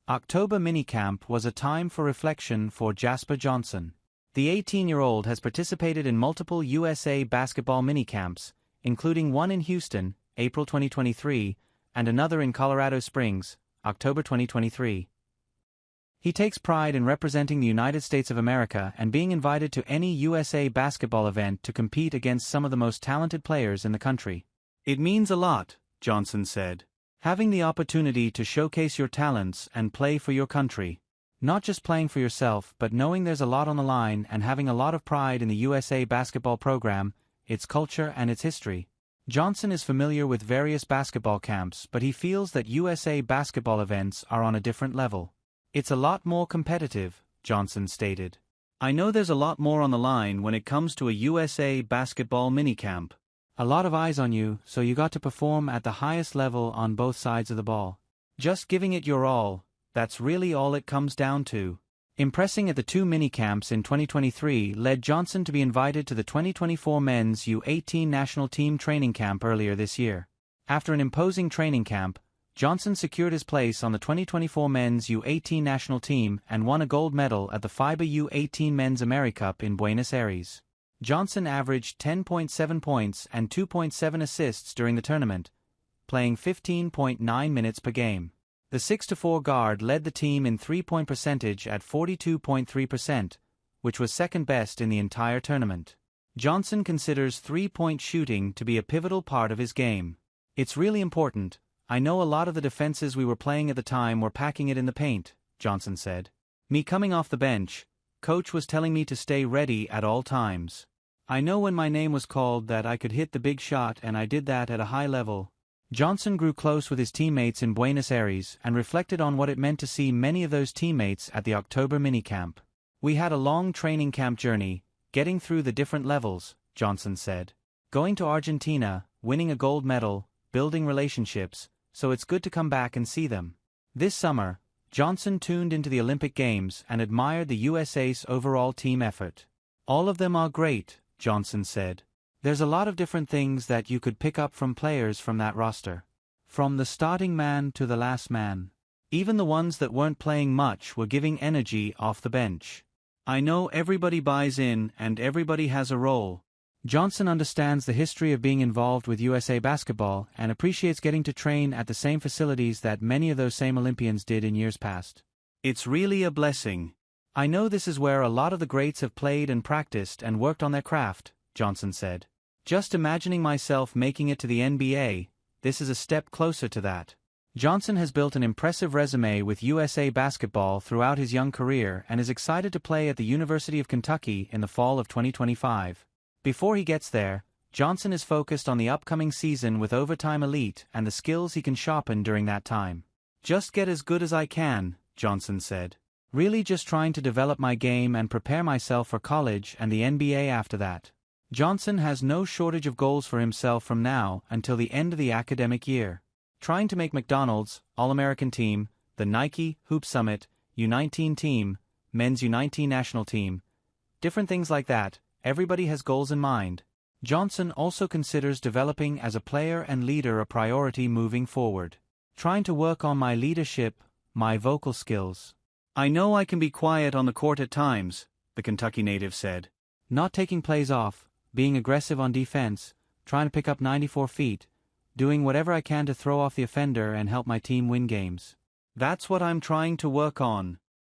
October minicamp was a time for reflection for Jasper Johnson. The 18-year-old has participated in multiple USA basketball minicamps, including one in Houston, April 2023, and another in Colorado Springs, October 2023. He takes pride in representing the United States of America and being invited to any USA basketball event to compete against some of the most talented players in the country. "It means a lot," Johnson said. "Having the opportunity to showcase your talents and play for your country. Not just playing for yourself, but knowing there's a lot on the line and having a lot of pride in the USA basketball program, its culture and its history." Johnson is familiar with various basketball camps, but he feels that USA basketball events are on a different level. "It's a lot more competitive," Johnson stated. "I know there's a lot more on the line when it comes to a USA basketball minicamp. A lot of eyes on you, so you got to perform at the highest level on both sides of the ball. Just giving it your all, that's really all it comes down to." Impressing at the two minicamps in 2023 led Johnson to be invited to the 2024 men's U18 national team training camp earlier this year. After an imposing training camp, Johnson secured his place on the 2024 men's U18 national team and won a gold medal at the FIBA U18 men's AmeriCup in Buenos Aires. Johnson averaged 10.7 points and 2.7 assists during the tournament, playing 15.9 minutes per game. The 6'4" guard led the team in three-point percentage at 42.3%, which was second best in the entire tournament. Johnson considers three-point shooting to be a pivotal part of his game. "It's really important. I know a lot of the defenses we were playing at the time were packing it in the paint," Johnson said. "Me coming off the bench, coach was telling me to stay ready at all times. I know when my name was called that I could hit the big shot, and I did that at a high level." Johnson grew close with his teammates in Buenos Aires and reflected on what it meant to see many of those teammates at the October minicamp. "We had a long training camp journey, getting through the different levels," Johnson said. "Going to Argentina, winning a gold medal, building relationships, so it's good to come back and see them." This summer, Johnson tuned into the Olympic Games and admired the USA's overall team effort. "All of them are great," Johnson said. "There's a lot of different things that you could pick up from players from that roster. From the starting man to the last man. Even the ones that weren't playing much were giving energy off the bench. I know everybody buys in and everybody has a role." Johnson understands the history of being involved with USA basketball and appreciates getting to train at the same facilities that many of those same Olympians did in years past. "It's really a blessing. I know this is where a lot of the greats have played and practiced and worked on their craft," Johnson said. "Just imagining myself making it to the NBA, this is a step closer to that." Johnson has built an impressive resume with USA basketball throughout his young career and is excited to play at the University of Kentucky in the fall of 2025. Before he gets there, Johnson is focused on the upcoming season with Overtime Elite and the skills he can sharpen during that time. "Just get as good as I can," Johnson said. "Really just trying to develop my game and prepare myself for college and the NBA after that." Johnson has no shortage of goals for himself from now until the end of the academic year. Trying to make McDonald's, All-American team, the Nike Hoop Summit, U19 team, men's U19 national team. Different things like that, everybody has goals in mind. Johnson also considers developing as a player and leader a priority moving forward. "Trying to work on my leadership, my vocal skills. I know I can be quiet on the court at times," the Kentucky native said. "Not taking plays off, being aggressive on defense, trying to pick up 94 feet, doing whatever I can to throw off the offender and help my team win games. That's what I'm trying to work on."